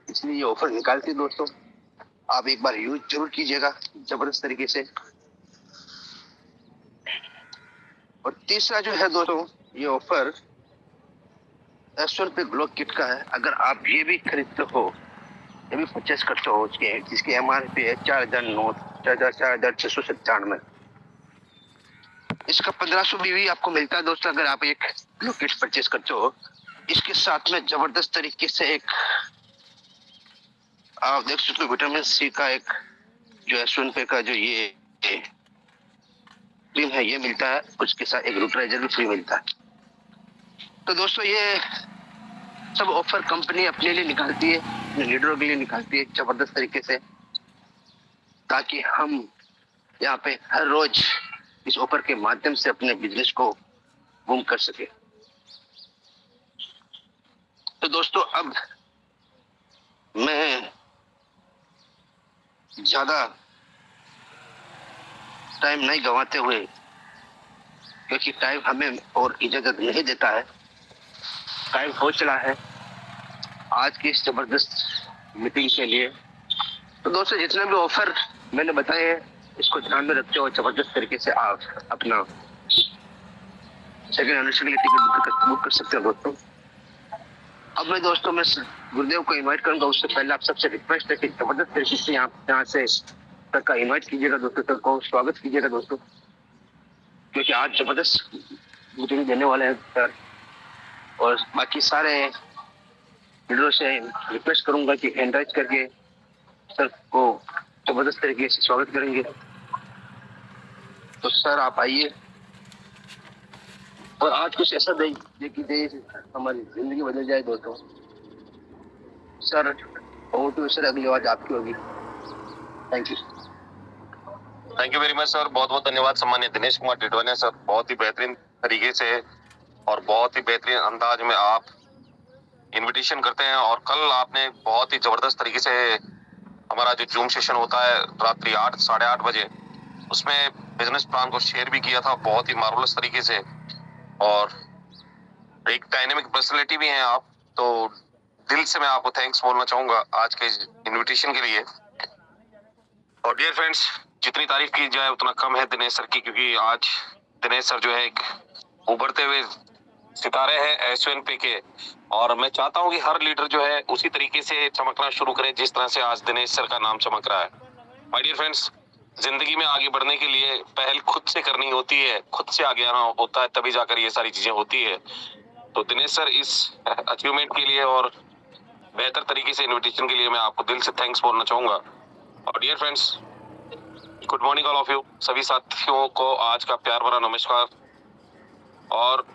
इसलिए ये ऑफर निकालती है दोस्तों, आप एक बार यूज जरूर कीजिएगा जबरदस्त तरीके से। और तीसरा जो है दोस्तों, ये ऑफर S1 पे ब्लॉक किट का है। अगर आप ये भी खरीदते हो, ये भी परचेस करते हो, जिसकी MRP है 4,697, इसका 1500 भी आपको मिलता है दोस्तों अगर आप एक ब्लॉक किट परचेस करते हो। इसके साथ में जबरदस्त तरीके से एक आप देख सकते हो विटामिन C का एक जो S1 पे का जो ये क्रीम है ये मिलता है, उसके साथ एक रूटराइजर भी फ्री मिलता है। तो दोस्तों ये सब ऑफर कंपनी अपने लिए निकालती है, अपने लीडरों के लिए निकालती है जबरदस्त तरीके से, ताकि हम यहाँ पे हर रोज इस ऑफर के माध्यम से अपने बिजनेस को बूम कर सके। तो दोस्तों अब मैं ज्यादा टाइम नहीं गंवाते हुए, क्योंकि टाइम हमें और इजाजत नहीं देता है, टाइम हो चला है आज की इस जबरदस्त मीटिंग के लिए। तो दोस्तों जितने भी ऑफर मैंने बताए हैं इसको ध्यान में रखते हुए जबरदस्त तरीके से आप अपना सेकंड एनिवर्सरी के लिए टिकट बुक कर सकते हो दोस्तों। अब मैं दोस्तों मैं गुरुदेव को इनवाइट करूंगा, उससे पहले आप सबसे रिक्वेस्ट है कि जबरदस्त तरीके से यहाँ से तक का इनवाइट कीजिएगा दोस्तों, तक को स्वागत कीजिएगा दोस्तों, क्योंकि आज जबरदस्त मीटिंग देने वाले हैं सर। और बाकी सारे लीडरों से रिक्वेस्ट करूंगा कि एनराइज करके सर को जबरदस्त तरीके से स्वागत करेंगे। तो सर आप आइए और आज कुछ ऐसा दे कि हमारी जिंदगी बदल जाए दोस्तों। सर ओवर टू सर, अगली आवाज आपकी होगी। Thank you very much sir, बहुत बहुत धन्यवाद सम्मानित दिनेश कुमार टिटवानिया सर। बहुत ही बेहतरीन तरीके से और बहुत ही बेहतरीन अंदाज में आप इनविटेशन करते हैं। और कल आपने बहुत ही जबरदस्त तरीके से हमारा जो जूम सेशन होता है रात्रि 8 साढ़े 8 बजे, उसमें बिजनेस प्लान को शेयर भी किया था बहुत ही मार्वलस तरीके से। और एक डायनेमिक पर्सनैलिटी भी हैं आप, तो दिल से मैं आपको थैंक्स बोलना चाहूंगा आज के इनविटेशन के लिए। और डियर फ्रेंड्स, जितनी तारीफ की जाए उतना कम है दिनेश सर की, क्योंकि आज दिनेश सर जो है एक उभरते हुए सितारे हैं S1 पे के। और मैं चाहता हूं कि हर लीडर जो है उसी तरीके से चमकना शुरू करे जिस तरह से आज दिनेश सर का नाम चमक रहा है। माय डियर फ्रेंड्स, जिंदगी में आगे बढ़ने के लिए पहल खुद से करनी होती है, खुद से आगे आना होता है, तभी जाकर ये सारी चीजें होती है। तो दिनेश सर इस अचीवमेंट के लिए और बेहतर तरीके से इन्विटेशन के लिए मैं आपको दिल से थैंक्स बोलना चाहूंगा। और dear friends, good morning all of you, सभी साथियों को आज का प्यार भरा नमस्कार। और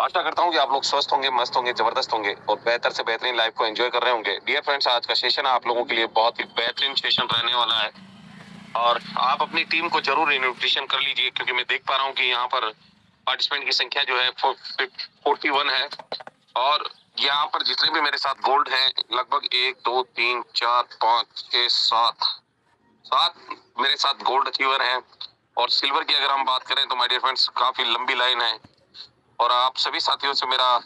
आशा करता हूँ कि आप लोग स्वस्थ होंगे, मस्त होंगे, जबरदस्त होंगे और बेहतर से बेहतरीन लाइफ को एंजॉय कर रहे होंगे। डियर फ्रेंड्स, आज का सेशन आप लोगों के लिए बहुत ही बेहतरीन सेशन रहने वाला है और आप अपनी टीम को जरूर इन्विटेशन कर लीजिए, क्योंकि मैं देख पा रहा हूँ कि यहाँ पर पार्टिसिपेंट की संख्या जो है 41 है। और यहाँ पर जितने भी मेरे साथ गोल्ड हैं लगभग 1 2 3 4 5 6 7 मेरे साथ गोल्ड अचीवर हैं। और सिल्वर की अगर हम बात करें तो माय डियर फ्रेंड्स काफी लंबी लाइन है। और आप सभी साथियों से मेरा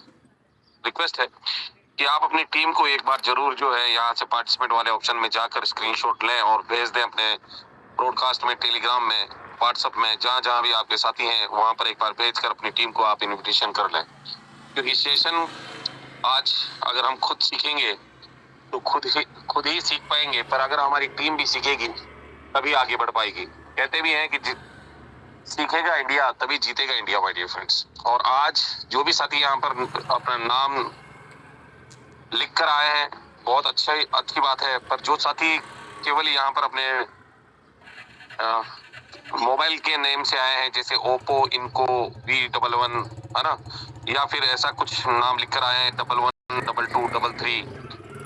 रिक्वेस्ट है कि आप अपनी टीम को एक बार जरूर जो है यहाँ से पार्टिसिपेंट वाले ऑप्शन में जाकर स्क्रीनशॉट लें और भेज दें अपने ब्रॉडकास्ट में, टेलीग्राम में, व्हाट्सएप में, जहां जहां भी आपके साथी हैं वहां पर एक बार भेजकर अपनी टीम को आप इन्विटेशन कर लें। क्योंकि सेशन आज अगर हम खुद सीखेंगे तो खुद ही सीख पाएंगे, पर अगर हमारी टीम भी सीखेगी तभी आगे बढ़ पाएगी। कहते भी हैं कि सीखेगा इंडिया तभी जीतेगा इंडिया माय डियर फ्रेंड्स। और आज जो भी साथी यहाँ पर अपना नाम लिख कर आए हैं बहुत अच्छी बात है, पर जो साथी केवल यहाँ पर अपने मोबाइल के नेम से आए हैं, जैसे ओप्पो, इनको, V11 है ना, या फिर ऐसा कुछ नाम लिख कर आए हैं 11 22 33,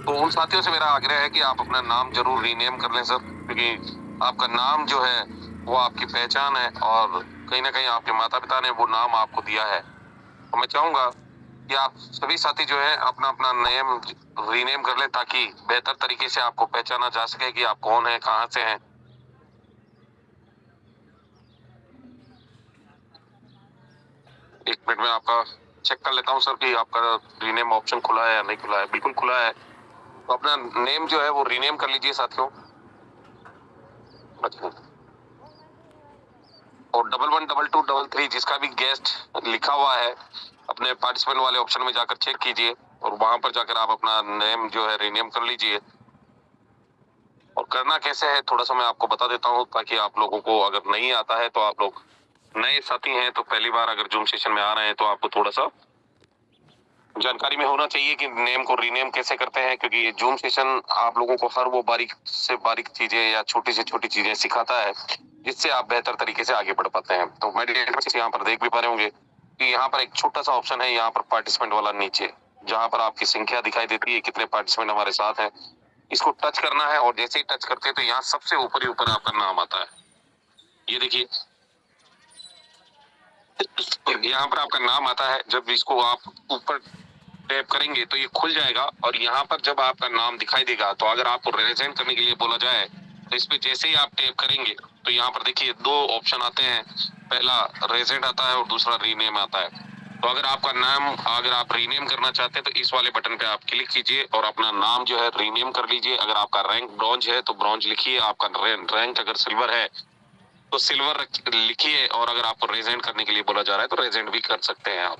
तो उन साथियों से मेरा आग्रह है कि आप अपना नाम जरूर रीनेम कर लें सर, क्योंकि आपका नाम जो है वो आपकी पहचान है और कहीं ना कहीं आपके माता पिता ने वो नाम आपको दिया है। तो मैं चाहूंगा कि आप सभी साथी जो है अपना अपना नेम रीनेम कर लें, ताकि बेहतर तरीके से आपको पहचाना जा सके कि आप कौन है, कहाँ से हैं। एक मिनट में आपका चेक कर लेता हूँ सर कि आपका रीनेम ऑप्शन खुला है या नहीं खुला है। बिल्कुल खुला है, तो अपना नेम जो है वो रीनेम कर लीजिए साथियों। अच्छा, और 111223 जिसका भी गेस्ट लिखा हुआ है, अपने पार्टिसिपेंट वाले ऑप्शन में जाकर चेक कीजिए और वहां पर जाकर आप अपना नेम जो है रीनेम कर लीजिए। और करना कैसे है थोड़ा सा मैं आपको बता देता हूँ, ताकि आप लोगों को अगर नहीं आता है तो आप लोग नए साथी हैं तो पहली बार अगर जूम सेशन में आ रहे हैं तो आपको थोड़ा सा जानकारी में होना चाहिए कि नेम को रीनेम कैसे करते हैं, क्योंकि ये जूम सेशन आप लोगों को हर वो बारीक से बारीक चीजें या छोटी से छोटी चीजें सिखाता है जिससे आप बेहतर तरीके से आगे बढ़ पाते हैं। तो मेरे यहाँ पर देख भी पा रहे होंगे कि यहाँ पर एक छोटा सा ऑप्शन है, यहाँ पर पार्टिसिपेंट वाला नीचे, जहाँ पर आपकी संख्या दिखाई देती है, कितने पार्टिसिपेंट हमारे साथ हैं। इसको टच करना है और जैसे ही टच करते हैं तो यहाँ सबसे ऊपर ही ऊपर आपका नाम आता है। ये देखिए यहाँ पर आपका नाम आता है। जब इसको आप ऊपर टैप करेंगे तो ये खुल जाएगा और यहाँ पर जब आपका नाम दिखाई देगा तो अगर आपको रेजेंट करने के लिए बोला जाए तो इस पे जैसे ही आप टैप करेंगे तो यहाँ पर देखिए दो ऑप्शन आते हैं, पहला रेजेंट आता है और दूसरा रीनेम आता है। तो अगर आपका नाम अगर आप रीनेम करना चाहते हैं तो इस वाले बटन पे आप क्लिक कीजिए और अपना नाम जो है रीनेम कर लीजिए। अगर आपका रैंक ब्रॉन्ज है तो ब्रॉन्ज लिखिए, आपका रैंक अगर सिल्वर है तो सिल्वर लिखिए, और अगर आपको रेजेंट करने के लिए बोला जा रहा है तो रेजेंट भी कर सकते हैं आप।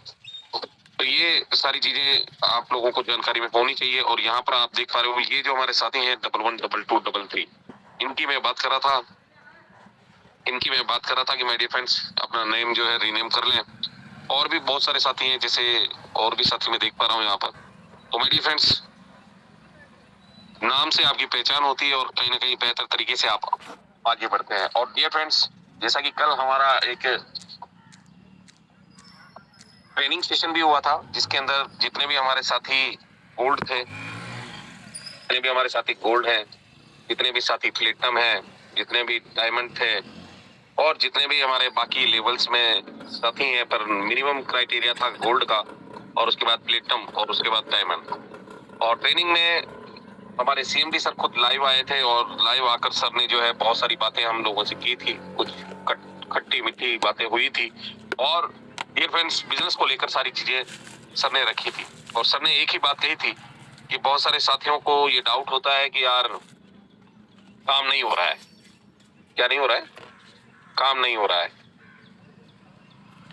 तो ये सारी चीजें आप लोगों को जानकारी में होनी चाहिए। और यहाँ पर आप देख पा रहे हो ये जो हमारे साथी हैं 111223, इनकी मैं बात कर रहा था कि माय डियर फ्रेंड्स अपना नेम जो है रीनेम कर लें। और भी बहुत सारे साथी हैं, जैसे और भी साथी मैं देख पा रहा हूँ यहाँ पर। तो माय डियर फ्रेंड्स नाम से आपकी पहचान होती है और कहीं ना कहीं बेहतर तरीके से आप आगे बढ़ते हैं। और डियर फ्रेंड्स जैसा कि कल हमारा एक ट्रेनिंग सेशन भी हुआ था जिसके अंदर जितने भी हमारे साथी गोल्ड थे, जितने भी हमारे साथी गोल्ड हैं, जितने भी साथी प्लेटिनम हैं, जितने भी डायमंड थे और जितने भी हमारे बाकी लेवल्स में साथी हैं, पर मिनिमम क्राइटेरिया था गोल्ड का और उसके बाद प्लेटिनम और उसके बाद डायमंड। और ट्रेनिंग में हमारे सीएमडी सर खुद लाइव आए थे और लाइव आकर सर ने जो है बहुत सारी बातें हम लोगों से की थी, कुछ खट्टी मीठी बातें हुई थी। और डियर फ्रेंड्स बिजनेस को लेकर सारी चीजें सर ने रखी थी और सर ने एक ही बात कही थी कि बहुत सारे साथियों को ये डाउट होता है कि यार काम नहीं हो रहा है। क्या नहीं हो रहा है? काम नहीं हो रहा है,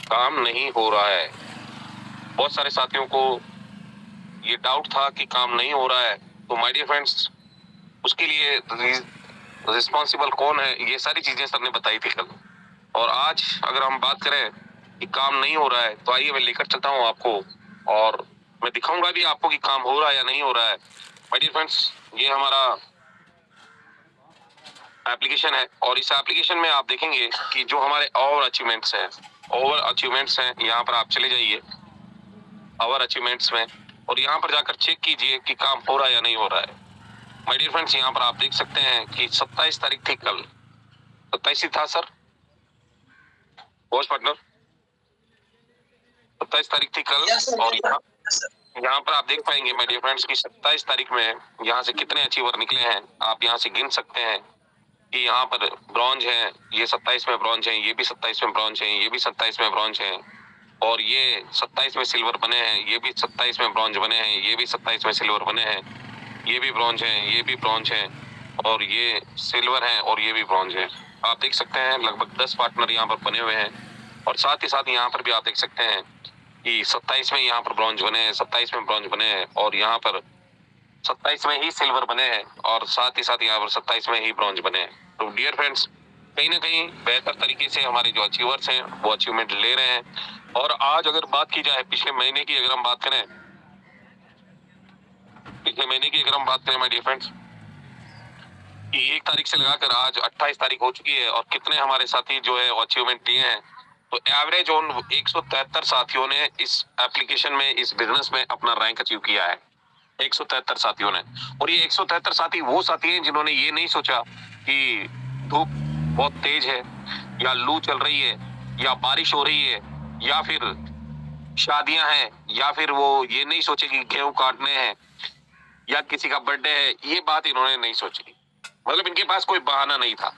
काम नहीं हो रहा है। बहुत सारे साथियों को ये डाउट था कि काम नहीं हो रहा है। तो माय डियर फ्रेंड्स उसके लिए रिस्पॉन्सिबल कौन है, ये सारी चीजें सर ने बताई थी कल। और आज अगर हम बात करें कि काम नहीं हो रहा है तो आइए मैं लेकर चलता हूँ आपको और मैं दिखाऊंगा भी आपको कि काम हो रहा है या नहीं हो रहा है। माय डियर फ्रेंड्स ये हमारा एप्लीकेशन है और इस एप्लीकेशन में आप देखेंगे कि जो हमारे ओवर अचीवमेंट्स हैं यहाँ पर आप चले जाइए ओवर अचीवमेंट्स में और यहाँ पर जाकर चेक कीजिए कि काम हो रहा है या नहीं हो रहा है। माय डियर फ्रेंड्स यहाँ पर आप देख सकते हैं कि 27 तारीख थी कल, 27 ही था सर बॉस पार्टनर, 27 तारीख थी कल। और यहाँ पर आप देख पाएंगे माय डियर फ्रेंड्स की 27 तारीख में यहाँ से कितने अचीवर निकले हैं। आप यहाँ से गिन सकते हैं कि यहाँ पर ब्रॉन्ज है, ये 27 में ब्रॉन्ज है, ये भी 27 में ब्रॉन्ज है, ये भी 27 में ब्रॉन्ज है और ये 27 में सिल्वर बने हैं, ये भी 27 में ब्रॉन्ज बने हैं, ये भी 27 में सिल्वर बने हैं, ये भी ब्रॉन्ज है, ये भी ब्रॉन्ज है और ये सिल्वर है और ये भी ब्रॉन्ज है। आप देख सकते हैं लगभग 10 पार्टनर यहाँ पर बने हुए हैं और साथ ही साथ यहाँ पर भी आप देख सकते हैं कि 27 में यहाँ पर ब्रॉन्ज बने हैं, 27 में ब्रॉन्ज बने हैं और यहाँ पर 27 में ही सिल्वर बने हैं और साथ ही साथ यहाँ पर 27 में ही ब्रॉन्ज बने हैं। तो डियर फ्रेंड्स कहीं ना कहीं बेहतर तरीके से हमारे जो अचीवर्स हैं वो अचीवमेंट ले रहे हैं। और आज अगर बात की जाए पिछले महीने की अगर हम बात करें माय डियर फ्रेंड्स कि 1 तारीख से लगाकर आज 28 तारीख हो चुकी है और कितने हमारे साथी जो है अचीवमेंट लिए हैं। तो एवरेज ऑन 173 साथियों ने इस एप्लीकेशन में इस बिजनेस में अपना रैंक अचीव किया है, 173 साथियों ने। और ये 173 साथी वो साथी हैं जिन्होंने ये नहीं सोचा कि धूप बहुत तेज है या लू चल रही है या बारिश हो रही है या फिर शादियां हैं या फिर वो ये नहीं सोचे कि गेहूं काटने हैं या किसी का बर्थडे है, ये बात इन्होंने नहीं सोची। मतलब इनके पास कोई बहाना नहीं था।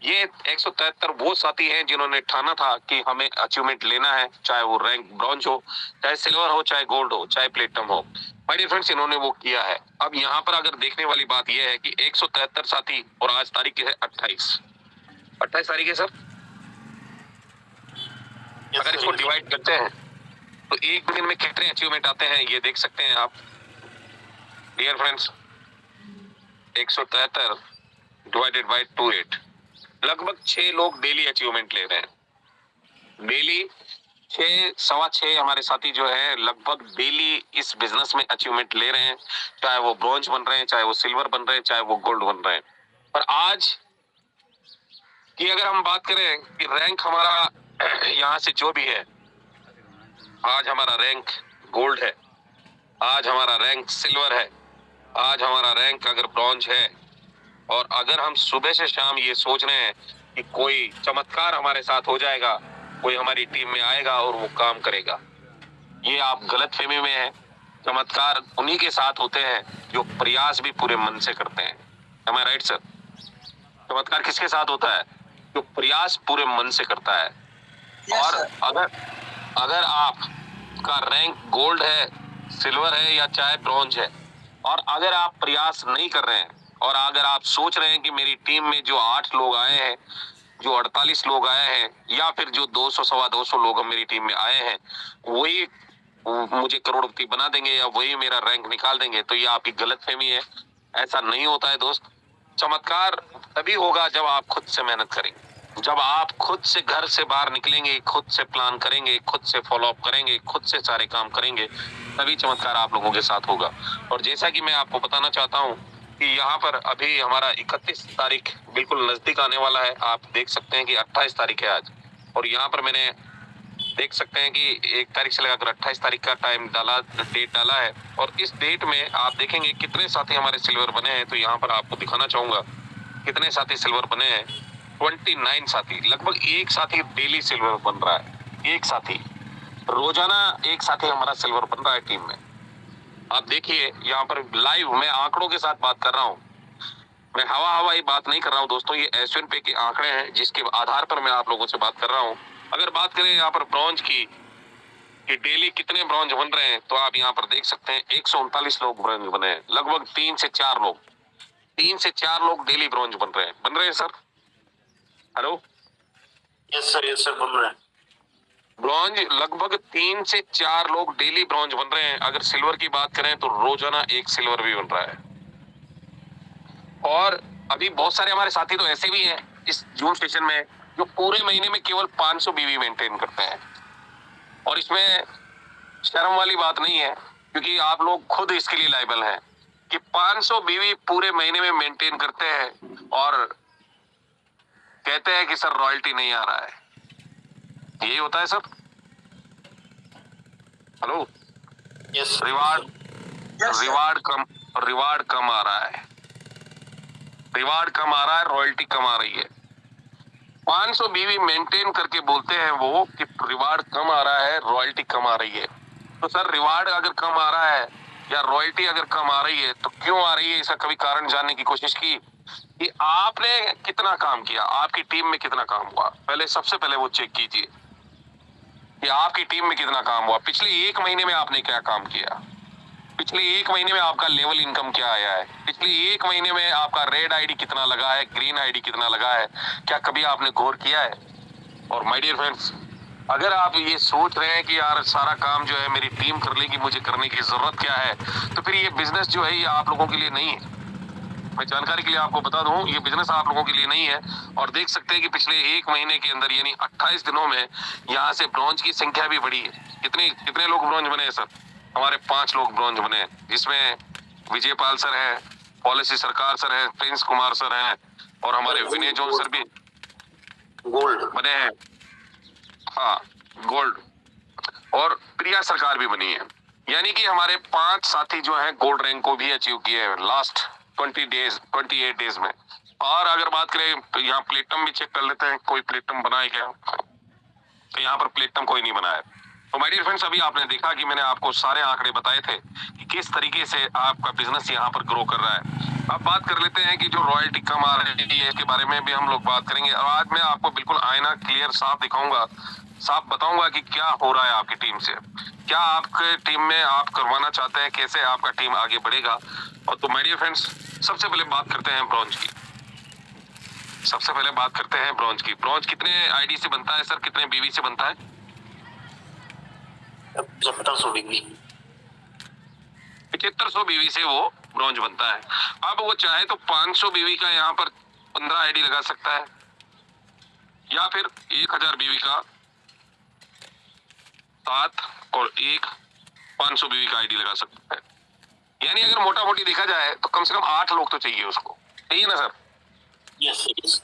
ये 173 वो साथी हैं जिन्होंने ठाना था कि हमें अचीवमेंट लेना है, चाहे वो रैंक ब्रॉन्ज हो, चाहे सिल्वर हो, चाहे गोल्ड हो, चाहे प्लेटिनम हो। माय डियर फ्रेंड्स, इन्होंने वो किया है। अब यहाँ पर अगर देखने वाली बात यह है कि 173 साथी और आज तारीख है 28 तारीख है सर। अगर इसको डिवाइड करते हैं तो एक दिन में कितने अचीवमेंट आते हैं ये देख सकते हैं आप डियर फ्रेंड्स। 173 डिवाइडेड बाय 28, लगभग 6 लोग डेली अचीवमेंट ले रहे हैं। डेली 6, 6.25 हमारे साथी जो है लगभग डेली इस बिजनेस में अचीवमेंट ले रहे हैं, चाहे वो ब्रॉन्ज बन रहे हैं, चाहे वो सिल्वर बन रहे हैं, चाहे वो गोल्ड बन रहे हैं। पर आज की अगर हम बात करें कि रैंक हमारा यहाँ से जो भी है, आज हमारा रैंक गोल्ड है, आज हमारा रैंक सिल्वर है, आज हमारा रैंक अगर ब्रॉन्ज है, और अगर हम सुबह से शाम ये सोच रहे हैं कि कोई चमत्कार हमारे साथ हो जाएगा, कोई हमारी टीम में आएगा और वो काम करेगा, ये आप गलत फहमी में हैं। चमत्कार उन्हीं के साथ होते हैं जो प्रयास भी पूरे मन से करते हैं। Am I right, sir? चमत्कार किसके साथ होता है? जो प्रयास पूरे मन से करता है। और अगर अगर आपका रैंक गोल्ड है, सिल्वर है या चाहे ब्रॉन्ज है, और अगर आप प्रयास नहीं कर रहे हैं, और अगर आप सोच रहे हैं कि मेरी टीम में जो 8 लोग आए हैं, जो 48 लोग आए हैं, या फिर जो 200 सवा 200 लोग हम मेरी टीम में आए हैं, वही मुझे करोड़पति बना देंगे या वही मेरा रैंक निकाल देंगे, तो ये आपकी गलतफहमी है। ऐसा नहीं होता है दोस्त। चमत्कार तभी होगा जब आप खुद से मेहनत करेंगे, जब आप खुद से घर से बाहर निकलेंगे, खुद से प्लान करेंगे, खुद से फॉलो अप करेंगे, खुद से सारे काम करेंगे, तभी चमत्कार आप लोगों के साथ होगा। और जैसा कि मैं आपको बताना चाहता हूँ कि यहाँ पर अभी हमारा 31 तारीख बिल्कुल नजदीक आने वाला है। आप देख सकते हैं कि 28 तारीख है आज, और यहाँ पर मैंने देख सकते हैं कि 1 तारीख से लगाकर 28 तारीख का टाइम डाला, डेट डाला है। और इस डेट में आप देखेंगे कितने साथी हमारे सिल्वर बने हैं। तो यहाँ पर आपको दिखाना चाहूंगा कितने साथी सिल्वर बने हैं। 29 साथी, लगभग एक साथी डेली सिल्वर बन रहा है। एक साथी रोजाना एक साथी हमारा सिल्वर बन रहा है टीम में। आप देखिए यहाँ पर लाइव मैं आंकड़ों के साथ बात कर रहा हूँ, मैं हवाई बात नहीं कर रहा हूँ दोस्तों। ये एसवन पे के आंकड़े हैं जिसके आधार पर मैं आप लोगों से बात कर रहा हूँ। अगर बात करें यहाँ पर ब्रॉन्ज की कि डेली कितने ब्रॉन्ज बन रहे हैं, तो आप यहाँ पर देख सकते हैं 139 लोग ब्रॉन्ज बने हैं। लगभग 3 से 4 लोग, 3 से 4 लोग डेली ब्रॉन्ज बन रहे हैं सर। हेलो, यस सर बन रहे हैं। ब्रॉन्ज लगभग 3 से 4 लोग डेली ब्रॉन्ज बन रहे हैं। अगर सिल्वर की बात करें तो रोजाना एक सिल्वर भी बन रहा है। और अभी बहुत सारे हमारे साथी तो ऐसे भी हैं इस जूम स्टेशन में जो पूरे महीने में केवल 500 बीवी मेंटेन करते हैं। और इसमें शर्म वाली बात नहीं है, क्योंकि आप लोग खुद इसके लिए लायबल हैं कि 500 बीवी पूरे महीने में मेंटेन करते हैं और कहते हैं कि सर रॉयल्टी नहीं आ रहा है। यही होता है सर। हेलो, यस रिवार्ड कम आ रहा है, रिवार्ड कम आ रहा है, रॉयल्टी कम आ रही है। 500 बीवी मेंटेन करके बोलते हैं वो कि रिवार्ड कम आ रहा है, रॉयल्टी कम आ रही है। तो सर रिवार्ड अगर कम आ रहा है या रॉयल्टी अगर कम आ रही है तो क्यों आ रही है? इसका कभी कारण जानने की कोशिश की कि आपने कितना काम किया, आपकी टीम में कितना काम हुआ? पहले सबसे पहले वो चेक कीजिए कि आपकी टीम में कितना काम हुआ। पिछले 1 महीने में आपने क्या काम किया, पिछले 1 महीने में आपका लेवल इनकम क्या आया है, पिछले 1 महीने में आपका रेड आईडी कितना लगा है, ग्रीन आईडी कितना लगा है, क्या कभी आपने गौर किया है? और माय डियर फ्रेंड्स, अगर आप ये सोच रहे हैं कि यार सारा काम जो है मेरी टीम कर लेगी, मुझे करने की जरूरत क्या है, तो फिर ये बिजनेस जो है ये आप लोगों के लिए नहीं है। मैं जानकारी के लिए आपको बता दूं, ये बिजनेस आप लोगों के लिए नहीं है। और देख सकते हैं कि पिछले 1 महीने के अंदर यानी 28 दिनों में यहाँ से ब्रॉन्ज की संख्या भी बढ़ी है। कितने लोग ब्रॉन्ज बने हैं सर? हमारे 5 लोग ब्रॉन्ज बने हैं, जिसमें विजय पाल सर है, पॉलिसी सरकार सर है, प्रिंस कुमार सर है, और हमारे विनय जोन सर भी गोल्ड बने हैं। हाँ, गोल्ड। और प्रिया सरकार भी बनी है। यानी कि हमारे 5 साथी जो हैं गोल्ड रैंक को भी अचीव किए हैं लास्ट 28 डेज में। और अगर बात करें तो यहाँ प्लेटिनम भी चेक कर लेते हैं, कोई प्लेटिनम बना है क्या? तो यहाँ पर प्लेटिनम कोई नहीं बना है। तो माय डियर फ्रेंड्स, अभी आपने देखा कि मैंने आपको सारे आंकड़े बताए थे कि किस तरीके से आपका बिजनेस यहाँ पर ग्रो कर रहा है। अब बात कर लेते हैं कि जो रॉयल्टी कम आ रही है इसके बारे में भी हम लोग बात करेंगे। और आज मैं आपको बिल्कुल आईना क्लियर साफ दिखाऊंगा, साफ बताऊंगा कि क्या हो रहा है आपकी टीम से, क्या आपके टीम में आप करवाना चाहते हैं, कैसे आपका टीम आगे बढ़ेगा। और तो माय डियर फ्रेंड्स, सबसे पहले बात करते हैं ब्रॉन्ज की। सबसे पहले बात करते हैं ब्रॉन्ज की। ब्रॉन्ज कितने आईडी से बनता है सर, कितने बीवी से बनता है? 7500 डिग्री। 7500 बीवी से वो ब्रॉन्ज बनता है। अब वो चाहे तो 500 बीवी का यहाँ पर 15 आईडी लगा सकता है, या फिर 1000 बीवी का 7 और 500 बीवी का आईडी लगा सकता है। यानी अगर मोटा मोटी देखा जाए तो कम से कम 8 लोग तो चाहिए उसको, चाहिए ना सर? Yes yes.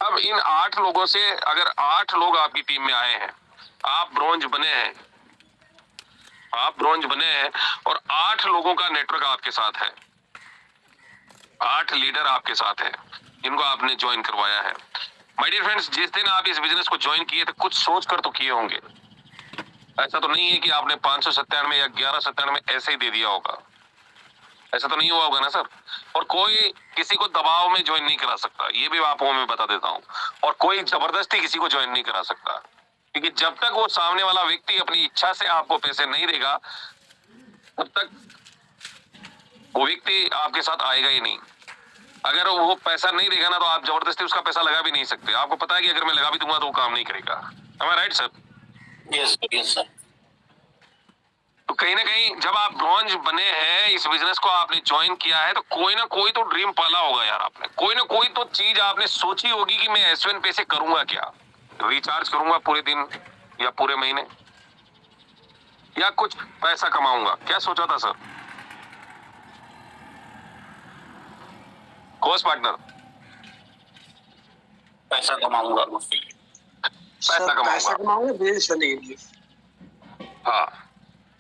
अब इन 8 लोगों से अगर 8 लोग आपकी टीम में आए हैं, आप ब्रॉन्ज बने हैं, आप ब्रॉन्ज बने हैं और 8 लोगों का नेटवर्क आपके साथ है, 8 लीडर आपके साथ है, इनको आपने ज्वाइन करवाया है। माय डियर फ्रेंड्स, जिस दिन आप इस बिजनेस को ज्वाइन किए थे कुछ सोच कर तो किए होंगे। ऐसा तो नहीं है कि आपने 597 या 1197 ऐसे ही दे दिया होगा, ऐसा तो नहीं हुआ होगा ना सर। और कोई किसी को दबाव में ज्वाइन नहीं करा सकता, ये भी आपको मैं बता देता हूँ। और कोई जबरदस्ती किसी को ज्वाइन नहीं करा सकता, क्योंकि जब तक वो सामने वाला व्यक्ति अपनी इच्छा से आपको पैसे नहीं देगा तब तक वो व्यक्ति आपके साथ आएगा ही नहीं। अगर वो पैसा नहीं देगा ना तो आप जबरदस्ती उसका पैसा लगा भी नहीं सकते। आपको पता है कि अगर मैं लगा भी दूंगा तो वो काम नहीं करेगा। am I right sir? Yes yes sir. तो कहीं ना कहीं जब आप ब्रॉन्ज बने हैं, इस बिजनेस को आपने ज्वाइन किया है, तो कोई ना कोई तो ड्रीम पाला होगा यार आपने, कोई ना कोई तो चीज आपने सोची होगी कि मैं S1 पे से करूंगा क्या, रिचार्ज करूंगा पूरे दिन या पूरे महीने, या कुछ पैसा कमाऊंगा। क्या सोचा था सर? कोर्स पार्टनर, पैसा कमाऊंगा। पैसा कमाऊंगा बिजनेस बनेगी। हाँ।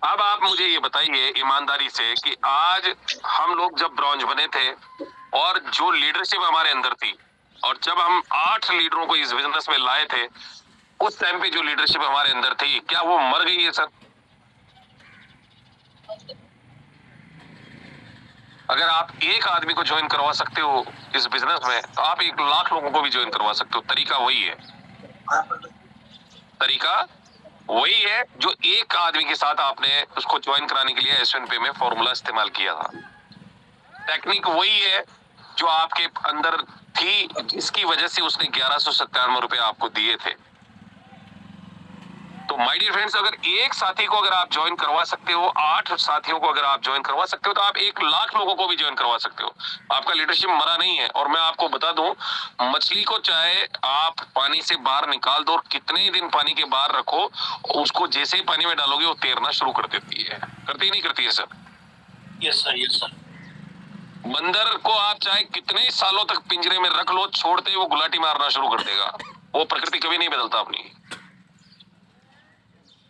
अब आप मुझे ये बताइए ईमानदारी से कि आज हम लोग जब ब्रॉन्ज बने थे और जो लीडरशिप हमारे अंदर थी, और जब हम 8 लीडरों को इस बिजनेस में लाए थे, उस टाइम पे जो लीडरशिप हमारे अंदर थी, क्या वो मर गई है सर? अगर आप एक आदमी को ज्वाइन करवा सकते हो इस बिजनेस में, तो आप 1 लाख लोगों को भी ज्वाइन करवा सकते हो। तरीका वही है, तरीका वही है जो एक आदमी के साथ आपने उसको ज्वाइन कराने के लिए S1 पे में फॉर्मूला इस्तेमाल किया था। टेक्निक वही है जो आपके अंदर थी, जिसकी वजह से उसने 1197 रुपए आपको दिए थे। तो माय डियर फ्रेंड्स, अगर एक साथी को अगर आप ज्वाइन करवा सकते हो, 8 साथियों को अगर आप ज्वाइन करवा सकते हो, तो आप 1 लाख लोगों को भी ज्वाइन करवा सकते हो। आपका लीडरशिप मरा नहीं है। और मैं आपको बता दूं, मछली को चाहे आप पानी से बाहर निकाल दो और कितने ही दिन पानी के बाहर रखो, उसको जैसे ही पानी में डालोगे वो तैरना शुरू कर देती है। करती ही नहीं करती है sir? Yes sir yes sir. बंदर को आप चाहे कितने सालों तक पिंजरे में रख लो, छोड़ते ही वो गुलाटी मारना शुरू कर देगा। वो प्रकृति कभी नहीं बदलता अपनी।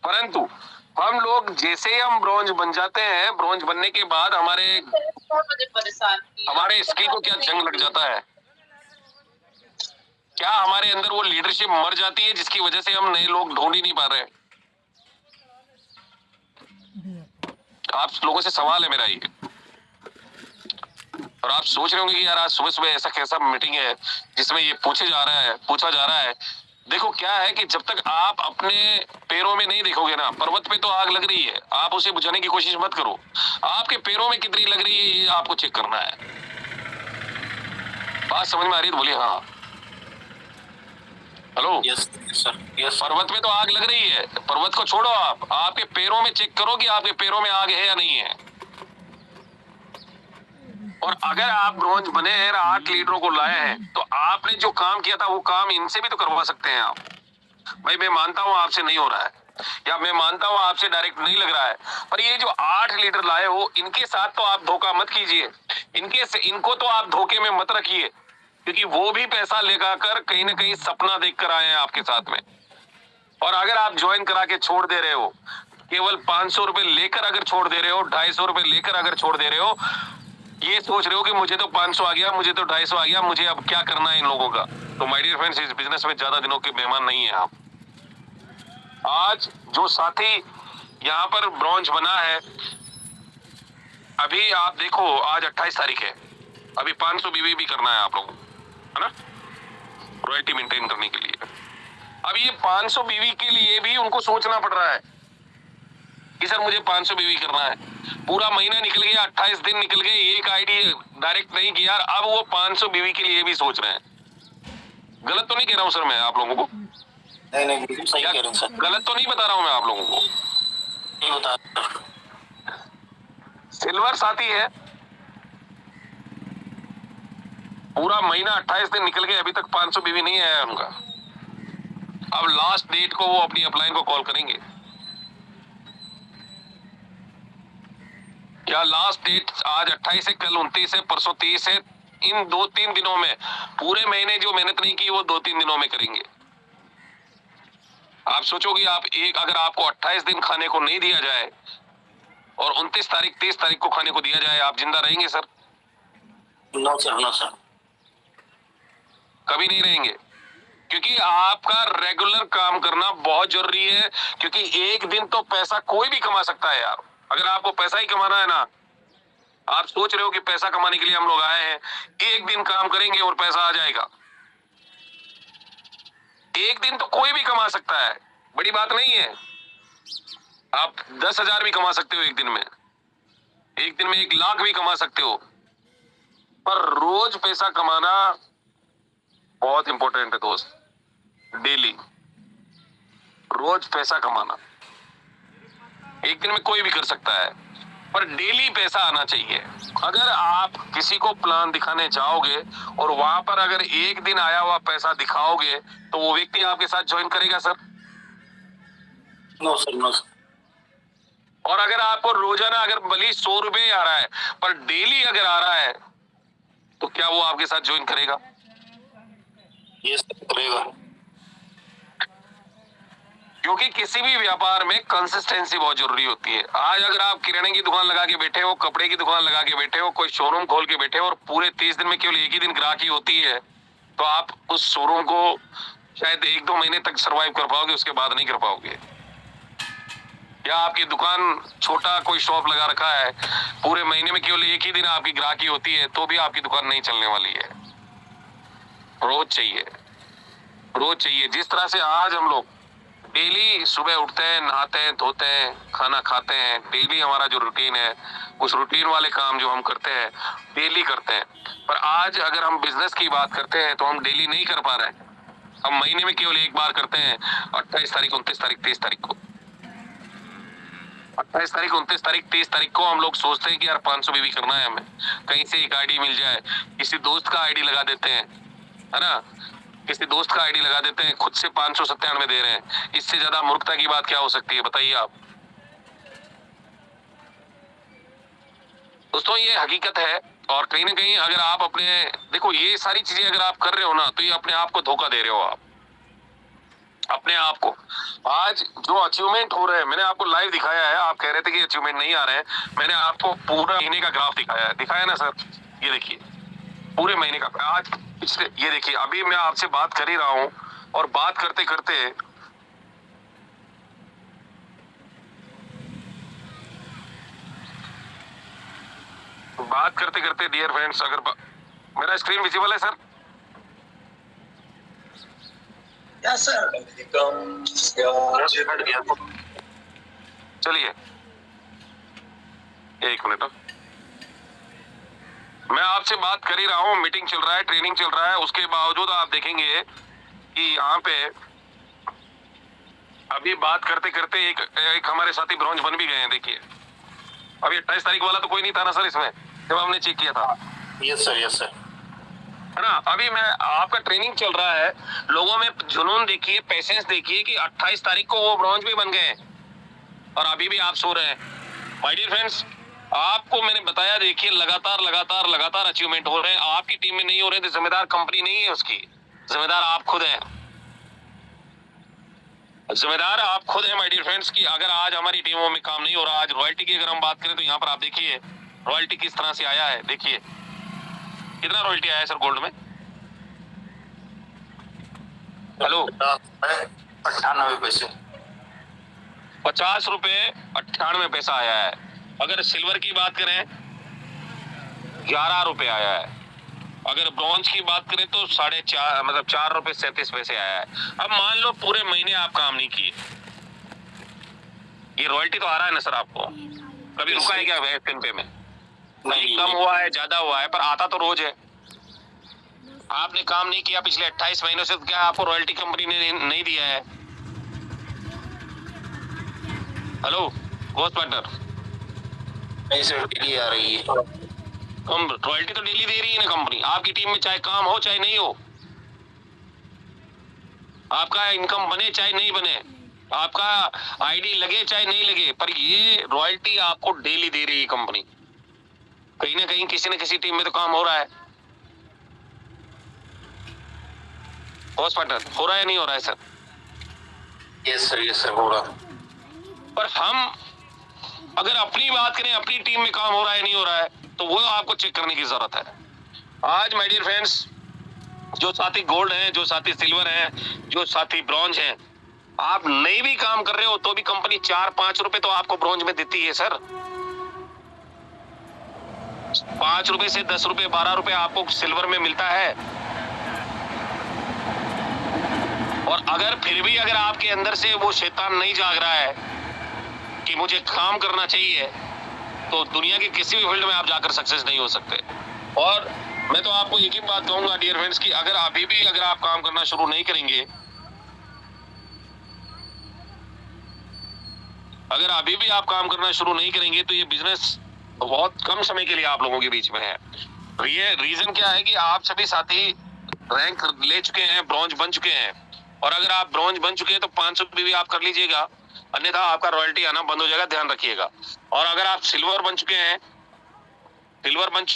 परंतु हम लोग जैसे ही हम ब्रॉन्ज बन जाते हैं, ब्रॉन्ज बनने के बाद हमारे स्किल को क्या जंग लग जाता है, क्या हमारे अंदर वो लीडरशिप मर जाती है जिसकी वजह से हम नए लोग ढूंढ ही नहीं पा रहे? आप लोगों से सवाल है मेरा ये। और आप सोच रहे होंगे कि यार आज सुबह सुबह ऐसा कैसा मीटिंग है जिसमें ये पूछा जा रहा है। देखो क्या है कि जब तक आप अपने पैरों में नहीं देखोगे ना, पर्वत पे तो आग लग रही है, आप उसे बुझाने की कोशिश मत करो। आपके पैरों में कितनी लग रही है ये आपको चेक करना है। बात समझ में आ रही है तो बोलिए हाँ। हेलो? Yes sir yes. पर्वत में तो आग लग रही है, पर्वत को छोड़ो, आप आपके पैरों में चेक करो कि आपके पैरों में आग है या नहीं है। और अगर आप ब्रॉन्ज बने हैं, 8 लीडरों को लाए हैं, तो आपने जो काम किया था वो काम इनसे भी तो करवा सकते हैं आप। भाई मैं मानता हूं आपसे नहीं हो रहा है, या मैं मानता हूं आपसे डायरेक्ट नहीं लग रहा है, पर ये जो 8 लीडर लाए हो, इनके साथ तो आप धोखा मत कीजिए। इनको तो आप धोखे में मत रखिए, क्योंकि वो भी पैसा लेकर कहीं ना कहीं सपना देख कर आए हैं आपके साथ में। और अगर आप ज्वाइन करा के छोड़ दे रहे हो, केवल 500 रुपए लेकर अगर छोड़ दे रहे हो, 250 रुपए लेकर अगर छोड़ दे रहे हो, ये सोच रहे हो कि मुझे तो 500 आ गया, मुझे तो 250 आ गया, मुझे अब क्या करना है इन लोगों का, तो माय डियर फ्रेंड्स, इस बिजनेस में ज्यादा दिनों के मेहमान नहीं है आप। आज जो साथी यहाँ पर ब्रॉन्ज बना है, अभी आप देखो आज 28 तारीख है, अभी 500 बीवी भी करना है आप लोगों को, है ना, रॉयल्टी मेंटेन करने के लिए। अब ये 500 बीवी के लिए भी उनको सोचना पड़ रहा है कि सर मुझे 500 बीवी करना है। पूरा महीना निकल गया, 28 दिन निकल गए, एक आईडी डायरेक्ट नहीं किया, अब वो 500 बीवी के लिए भी सोच रहे हैं। गलत तो नहीं कह रहा हूँ सर मैं आप लोगों को? नहीं नहीं, बिल्कुल सही कह रहे हैं सर। गलत तो नहीं बता रहा हूँ मैं आप लोगों को? नहीं बता। सिल्वर साथी है, पूरा महीना 28 दिन निकल गए, अभी तक 500 बीवी नहीं आया उनका। अब लास्ट डेट को वो अपनी अपलाइन को कॉल करेंगे। क्या लास्ट डेट आज 28 है, कल 29 है, परसों 30 है, इन 2-3 दिनों में, पूरे महीने जो मेहनत नहीं की वो 2-3 दिनों में करेंगे। आप सोचोगे आप एक, अगर आपको 28 दिन खाने को नहीं दिया जाए और 29 तारीख 30 तारीख को खाने को दिया जाए, आप जिंदा रहेंगे sir? No sir, no sir, कभी नहीं रहेंगे, क्योंकि आपका रेगुलर काम करना बहुत जरूरी है। क्योंकि एक दिन तो पैसा कोई भी कमा सकता है यार। अगर आपको पैसा ही कमाना है ना, आप सोच रहे हो कि पैसा कमाने के लिए हम लोग आए हैं, एक दिन काम करेंगे और पैसा आ जाएगा। एक दिन तो कोई भी कमा सकता है, बड़ी बात नहीं है। आप 10,000 भी कमा सकते हो एक दिन में, एक दिन में 1 लाख भी कमा सकते हो, पर रोज पैसा कमाना बहुत इंपॉर्टेंट है दोस्त। डेली रोज पैसा कमाना, एक दिन में कोई भी कर सकता है, पर डेली पैसा आना चाहिए। अगर आप किसी को प्लान दिखाने जाओगे और वहां पर अगर एक दिन आया हुआ पैसा दिखाओगे, तो वो व्यक्ति आपके साथ ज्वाइन करेगा sir? No sir, no sir. और अगर आपको रोजाना अगर भले 100 रुपए आ रहा है, पर डेली अगर आ रहा है, तो क्या वो आपके साथ ज्वाइन करेगा? ये सर करेगा। क्योंकि किसी भी व्यापार में कंसिस्टेंसी बहुत जरूरी होती है। आज अगर आप किराने की दुकान लगा के बैठे हो, कपड़े की दुकान लगा के बैठे हो, कोई शोरूम खोल के बैठे हो और पूरे 30 दिन में केवल एक ही दिन ग्राहकी होती है, तो आप उस शोरूम को शायद 1-2 महीने तक सरवाइव कर पाओगे, उसके बाद नहीं कर पाओगे। या आपकी दुकान छोटा कोई शॉप लगा रखा है, पूरे महीने में केवल एक ही दिन आपकी ग्राहकी होती है, तो भी आपकी दुकान नहीं चलने वाली है। रोज चाहिए, रोज चाहिए। जिस तरह से आज हम लोग डेली सुबह उठते हैं, नहाते हैं, धोते हैं, खाना खाते हैं, डेली हमारा जो रूटीन है, उस रूटीन वाले काम जो हम करते हैं डेली करते हैं। पर आज अगर हम बिजनेस की बात करते हैं तो हम डेली नहीं कर पा रहे हैं। हम महीने में केवल एक बार करते हैं, 28 तारीख, 29 तारीख, 30 तारीख को। 28 तारीख, 29 तारीख, 30 तारीख को हम लोग सोचते हैं कि यार 500 बीवी करना है हमें, कहीं से एक आईडी मिल जाए, किसी दोस्त का आईडी लगा देते हैं, है ना, किसी दोस्त का आईडी लगा देते हैं, खुद से 597 दे रहे हैं। इससे ज्यादा मूर्खता की बात क्या हो सकती है, बताइए आप दोस्तों। ये हकीकत है। और कहीं ना कहीं अगर आप अपने, देखो ये सारी चीजें अगर आप कर रहे हो ना, तो ये अपने आप को धोखा दे रहे हो आप, अपने आप को। आज जो अचीवमेंट हो रहे हैं, मैंने आपको लाइव दिखाया है, आप कह रहे थे कि अचीवमेंट नहीं आ रहे हैं, मैंने आपको पूरा महीने का ग्राफ दिखाया ना सर, ये देखिए पूरे महीने का। आज पिछले, ये देखिए अभी मैं आपसे बात कर ही रहा हूं और बात करते करते डियर फ्रेंड्स, अगर मेरा स्क्रीन विजिबल है सर? Yes sir. चलिए एक मिनट, मैं आपसे बात कर ही रहा हूँ, मीटिंग चल रहा है, ट्रेनिंग चल रहा है, उसके बावजूद आप देखेंगे कि यहाँ पे अभी बात करते करते एक हमारे साथी ब्रॉन्ज बन भी गए हैं। देखिए अभी 28 तारीख वाला तो कोई नहीं था ना सर इसमें, जब हमने चेक किया था। Yes sir, yes sir. है ना, अभी मैं आपका ट्रेनिंग चल रहा है, लोगों में जुनून देखिए, पेशेंस देखिए कि 28 तारीख को वो ब्रॉन्ज भी बन गए और अभी भी आप सो रहे हैं। माय डियर फ्रेंड्स, आपको मैंने बताया, देखिए लगातार लगातार लगातार अचीवमेंट हो रहे हैं। आपकी टीम में नहीं हो रहे तो जिम्मेदार कंपनी नहीं है उसकी, जिम्मेदार आप खुद हैं, जिम्मेदार आप खुद हैं माय डियर फ्रेंड्स। कि अगर आज हमारी टीमों में काम नहीं हो रहा, आज रॉयल्टी की अगर हम बात करें तो यहाँ पर आप देखिए रॉयल्टी किस तरह से आया है। देखिए कितना रॉयल्टी आया है सर गोल्ड में? हेलो, 98 पैसे। ₹50.98 आया है। अगर सिल्वर की बात करें ₹11 आया है। अगर ब्रॉन्ज की बात करें तो 4.5 मतलब ₹4.37 आया है। अब मान लो पूरे महीने आप काम नहीं किए, ये रॉयल्टी तो आ रहा है ना सर आपको? कभी रुका है क्या वेस्टर्न पे में? नहीं, कम हुआ है ज्यादा हुआ है पर आता तो रोज है। आपने काम नहीं किया पिछले 28 महीनों से, तो क्या आपको रॉयल्टी कंपनी ने नहीं दिया है? हेलो घोस्ट पार्टनर, नहीं सर, डेली आ रही है। हम रॉयल्टी तो डेली दे रही है ना कंपनी आपकी टीम में, चाहे काम हो चाहे नहीं हो, आपका इनकम बने चाहे नहीं बने, आपका आईडी लगे चाहे नहीं लगे, पर ये रॉयल्टी आपको डेली दे रही है कंपनी। कहीं ना कहीं किसी न किसी टीम में तो काम हो रहा है। घोस्ट पार्टनर, हो रहा है नहीं हो रहा है सर? यस सर, हो रहा। पर हम अगर अपनी बात करें, अपनी टीम में काम हो रहा है नहीं हो रहा है, तो वो आपको चेक करने की जरूरत है। आज माय डियर फ्रेंड्स, जो साथी गोल्ड हैं, जो साथी सिल्वर हैं, जो साथी ब्रॉन्ज हैं, आप नहीं भी काम कर रहे हो तो भी कंपनी 4-5 रुपए तो आपको ब्रॉन्ज में देती है सर। 5 रुपए से 10 रुपए 12 रुपए आपको सिल्वर में मिलता है। और अगर फिर भी अगर आपके अंदर से वो शैतान नहीं जाग रहा है कि मुझे काम करना चाहिए, तो दुनिया के किसी भी फील्ड में आप जाकर सक्सेस नहीं हो सकते। और मैं तो आपको एक ही बात कहूंगा डियर फ्रेंड्स कि अगर अभी भी अगर आप काम करना शुरू नहीं करेंगे, अगर अभी भी आप काम करना शुरू नहीं करेंगे तो ये बिजनेस बहुत कम समय के लिए आप लोगों के बीच में है। ये रीजन क्या है कि आप सभी साथी रैंक ले चुके हैं, ब्रॉन्ज बन चुके हैं, और अगर आप ब्रॉन्ज बन चुके हैं तो 500 भी आप कर लीजिएगा, अन्यथा आपका रॉयल्टी आना बंद हो जाएगा, ध्यान रखिएगा। और अगर आप सिल्वर बन चुके हैं, सिल्वर बन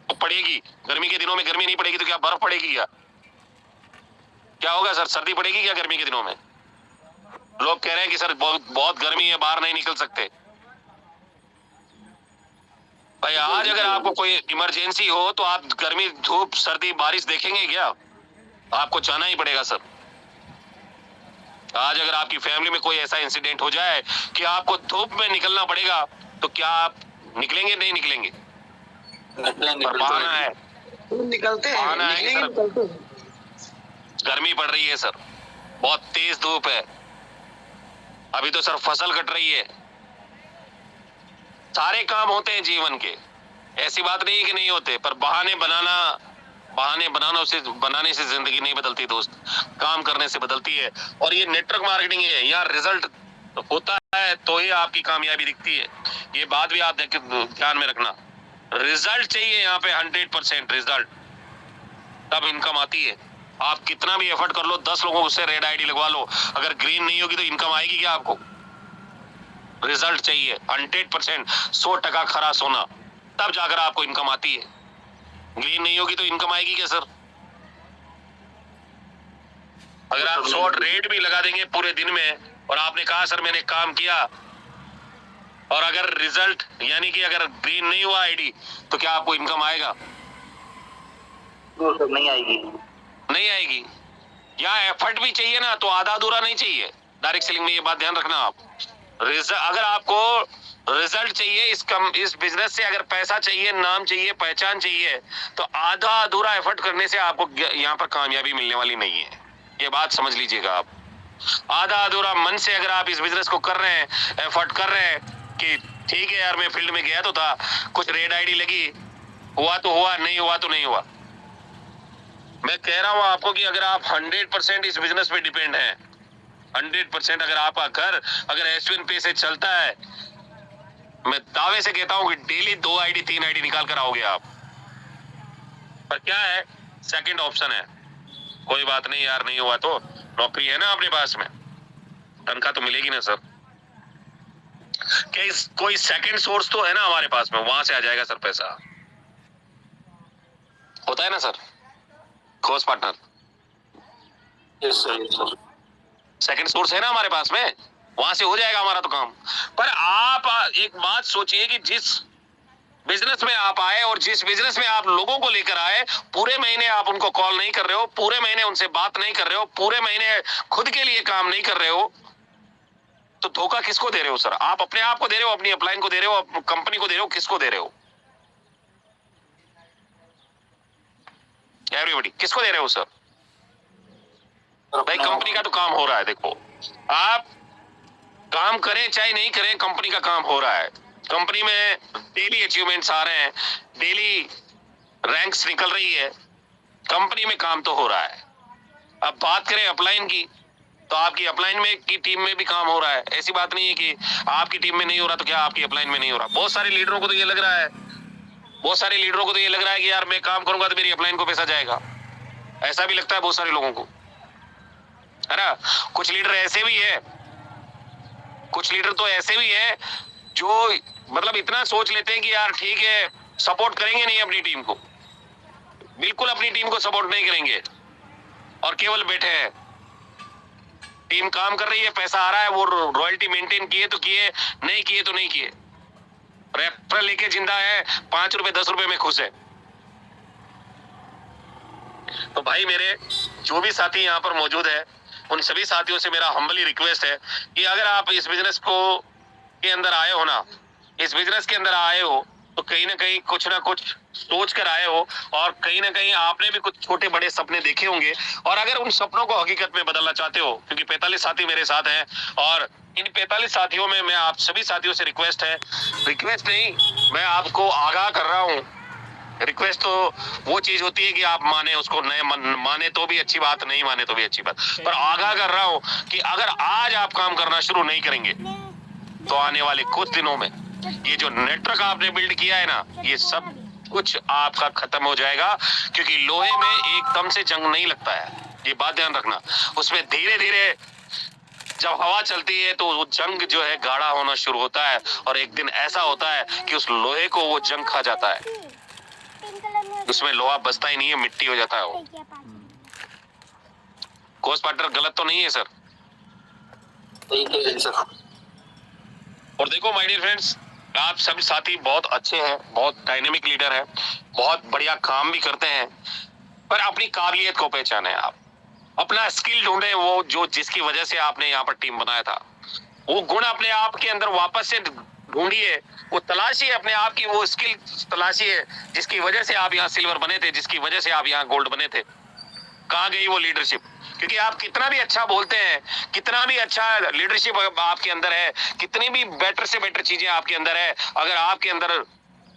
पड़ेगी, गर्मी के दिनों में गर्मी नहीं पड़ेगी तो क्या बर्फ पड़ेगी? क्या होगा सर? सर्दी पड़ेगी क्या गर्मी के दिनों में? लोग कह रहे हैं कि सर बहुत गर्मी है, बाहर नहीं निकल सकते। भाई आज अगर आपको कोई इमरजेंसी हो तो आप गर्मी धूप सर्दी बारिश देखेंगे क्या? आपको जाना ही पड़ेगा सर। आज अगर आपकी फैमिली में कोई ऐसा इंसिडेंट हो जाए कि आपको धूप में निकलना पड़ेगा, तो क्या आप निकलेंगे? नहीं निकलेंगे? पर बहाना है, निकलते हैं, बहाना है कि निकलेंगे, सर निकलते हैं। गर्मी पड़ रही है सर, बहुत तेज धूप है, अभी तो सर फसल कट रही है। सारे काम होते हैं जीवन के, ऐसी बात नहीं है कि नहीं होते, पर बहाने बनाने से जिंदगी नहीं बदलती दोस्त, काम करने से बदलती है। और ये नेटवर्क मार्केटिंग है, यहाँ रिजल्ट होता है तो ही आपकी कामयाबी दिखती है। ये बात भी आप ध्यान में रखना, रिजल्ट चाहिए यहाँ पे 100% रिजल्ट, तब इनकम आती है। आप कितना भी एफर्ट कर लो, 10 लोगों से रेड आईडी लगवा लो, अगर ग्रीन नहीं होगी तो इनकम आएगी क्या आपको? रिजल्ट चाहिए 100%, 100% खरा सोना, तब जाकर आपको इनकम आती है। ग्रीन नहीं होगी तो इनकम आएगी क्या सर? अगर आप शॉर्ट रेट भी लगा देंगे पूरे दिन में और आपने कहा सर मैंने काम किया, और अगर रिजल्ट यानी कि अगर ग्रीन नहीं हुआ आईडी, तो क्या आपको इनकम आएगा? सर नहीं आएगी। नहीं आएगी। यहाँ एफर्ट भी चाहिए ना, तो आधा अधूरा नहीं चाहिए। डायरेक्ट सेलिंग में ये बात ध्यान रखना आप। अगर आपको रिजल्ट चाहिए इस बिजनेस से। अगर पैसा चाहिए, नाम चाहिए, पहचान चाहिए, तो आधा अधूरा एफर्ट करने से आपको यहाँ पर कामयाबी मिलने वाली नहीं है। ये बात समझ लीजिएगा आप। आधा अधूरा मन से अगर आप इस बिजनेस को कर रहे हैं, एफर्ट कर रहे हैं कि ठीक है यार मैं फील्ड में गया तो था, कुछ रेड आईडी लगी, हुआ तो हुआ, नहीं हुआ तो नहीं हुआ। मैं कह रहा हूं आपको कि अगर आप 100% इस बिजनेस पे डिपेंड हैं, 100% अगर आपका घर अगर एसविन पे से चलता है, मैं दावे से कहता हूं कि डेली 2 आईडी 3 आईडी निकाल कर आओगे आप। पर क्या है, सेकंड ऑप्शन है, कोई बात नहीं यार नहीं हुआ तो नौकरी है ना अपने पास में, तनख्वाह तो मिलेगी ना सर। कोई सेकंड सोर्स तो है ना हमारे पास में, वहां से आ जाएगा सर पैसा। होता है ना sir course partner, yes sir. Second source है ना हमारे पास में, वहां से हो जाएगा हमारा तो काम। पर आप एक बात सोचिए कि जिस बिजनेस में आप आए और जिस बिजनेस में आप लोगों को लेकर आए, पूरे महीने आप उनको कॉल नहीं कर रहे हो, पूरे महीने उनसे बात नहीं कर रहे हो, पूरे महीने खुद के लिए काम नहीं कर रहे हो, तो धोखा किसको दे रहे हो सर? आप अपने आप को दे रहे हो, अपनी अपलाइन को दे रहे हो, कंपनी को दे रहे हो, किसको दे रहे हो? एवरीबॉडी किसको दे रहे हो सर? भाई कंपनी का तो काम हो रहा है। देखो आप काम करें चाहे नहीं करें, कंपनी का काम हो रहा है। कंपनी में डेली अचीवमेंट्स आ रहे हैं, डेली रैंक्स निकल रही है, कंपनी में काम तो हो रहा है। अब बात करें अपलाइन की, तो आपकी अपलाइन में की टीम में भी काम हो रहा है। ऐसी बात नहीं है कि आपकी टीम में नहीं हो रहा तो क्या आपकी अपलाइन में नहीं हो रहा। बहुत सारे लीडरों को तो ये लग रहा है, बहुत सारे लीडरों को तो ये लग रहा है कि यार मैं काम करूंगा तो मेरी अपलाइन को पैसा जाएगा। ऐसा भी लगता है बहुत सारे लोगों को, है ना। कुछ लीडर ऐसे भी है, कुछ लीडर तो ऐसे भी है जो मतलब इतना सोच लेते हैं कि यार ठीक है सपोर्ट करेंगे नहीं अपनी टीम को, बिल्कुल अपनी टीम को सपोर्ट नहीं करेंगे, और केवल बैठे हैं। टीम काम कर रही है, पैसा आ रहा है, वो रॉयल्टी मेंटेन किए तो किए, नहीं किए तो नहीं किए, रेफरल लेके जिंदा है, 5 रुपए 10 रुपए में खुश है। तो भाई मेरे जो भी साथी यहाँ पर मौजूद है, उन सभी साथियों से मेरा हम्बली रिक्वेस्ट है कि अगर आप इस बिजनेस को के अंदर आए हो ना, इस बिजनेस के अंदर आए हो, तो कहीं ना कहीं कुछ ना कुछ सोच कर आए हो, और कहीं ना कहीं आपने भी कुछ छोटे बड़े सपने देखे होंगे, और अगर उन सपनों को हकीकत में बदलना चाहते हो, क्योंकि 45 साथी मेरे साथ हैं, और इन 45 साथियों में मैं आप सभी साथियों से रिक्वेस्ट नहीं, मैं आपको आगाह कर रहा हूँ। रिक्वेस्ट तो वो चीज होती है कि आप माने उसको, नए माने तो भी अच्छी बात, नहीं माने तो भी अच्छी बात, पर आगाह कर रहा हूं कि अगर आज आप काम करना शुरू नहीं करेंगे तो आने वाले कुछ दिनों में ये जो नेटवर्क आपने बिल्ड किया है ना, ये सब कुछ आपका खत्म हो जाएगा। क्योंकि लोहे में एकदम से जंग नहीं लगता है, ये बात ध्यान रखना। उसमें धीरे धीरे जब हवा चलती है तो वो जंग जो है गाढ़ा होना शुरू होता है, और एक दिन ऐसा होता है कि उस लोहे को वो जंग खा जाता है, उसमें लोहा बचता ही नहीं है, मिट्टी हो जाता है वो। कोर्स पार्टनर गलत तो नहीं है सर? ठीक है सर। और देखो माय डियर फ्रेंड्स, आप सभी साथी बहुत अच्छे हैं, बहुत डायनेमिक लीडर हैं, बहुत बढ़िया काम भी करते हैं, पर अपनी काबिलियत को पहचाने, आप अपना स्किल ढूंढे, वो जो जिसकी वजह से आपने यहाँ पर टीम बनाया था, वो गुण अपने आप के अंदर वापस से ढूंढिए, वो तलाशिए अपने आप की, वो स्किल तलाशिए जिसकी वजह से आप यहाँ सिल्वर बने थे, जिसकी वजह से आप यहाँ गोल्ड बने थे। कहाँ गई वो लीडरशिप? क्योंकि आप कितना भी अच्छा बोलते हैं, कितना भी अच्छा लीडरशिप आपके अंदर है, कितनी भी बेटर से बेटर चीजें आपके अंदर है, अगर आपके अंदर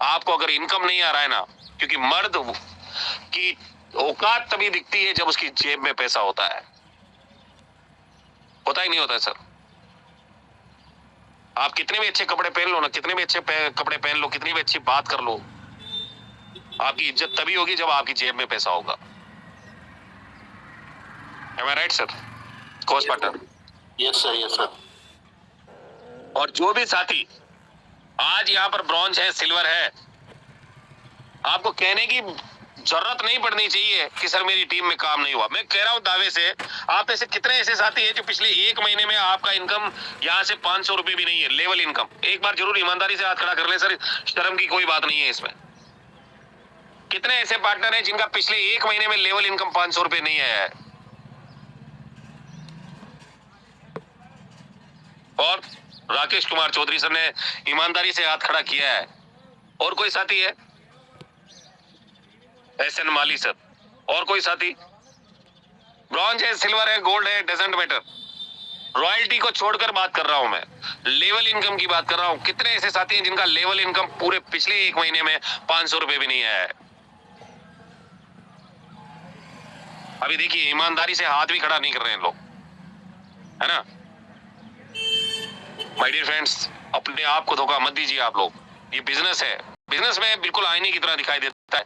आपको अगर इनकम नहीं आ रहा है ना, क्योंकि मर्द की औकात तभी दिखती है जब उसकी जेब में पैसा होता है। होता ही नहीं होता है सर। आप कितने भी अच्छे कपड़े पहन लो ना, कितने भी अच्छे कपड़े पहन लो, कितनी भी अच्छी बात कर लो, आपकी इज्जत तभी होगी जब आपकी जेब में पैसा होगा। Am I right, sir? Course partner. Yes sir, yes sir. और जो भी साथी आज यहाँ पर ब्रॉन्ज है, सिल्वर है, आपको कहने की जरूरत नहीं पड़नी चाहिए कि सर मेरी टीम में काम नहीं हुआ। मैं कह रहा हूँ दावे से, आप ऐसे कितने ऐसे साथी हैं जो पिछले 1 महीने में आपका इनकम यहाँ से 500 रुपए भी नहीं है, लेवल इनकम। एक बार जरूर ईमानदारी से हाथ खड़ा कर ले सर, शर्म की कोई बात नहीं है इसमें। कितने ऐसे पार्टनर हैं जिनका पिछले 1 महीने में लेवल इनकम 500 रुपए नहीं आया है? और राकेश कुमार चौधरी सर ने ईमानदारी से हाथ खड़ा किया है। और कोई साथी है? एसएन माली सर। और कोई साथी? ब्रॉन्ज है, सिल्वर है, गोल्ड है, डजंट मैटर। रॉयल्टी को छोड़कर बात कर रहा हूं मैं, लेवल इनकम की बात कर रहा हूं। कितने ऐसे साथी हैं जिनका लेवल इनकम पूरे पिछले 1 महीने में 500 रुपए भी नहीं आया है? अभी देखिए, ईमानदारी से हाथ भी खड़ा नहीं कर रहे हैं लोग, है ना। माय डियर फ्रेंड्स, अपने आप को धोखा मत दीजिए आप लोग। ये बिजनेस है, बिजनेस में बिल्कुल आईने की तरह दिखाई देता है।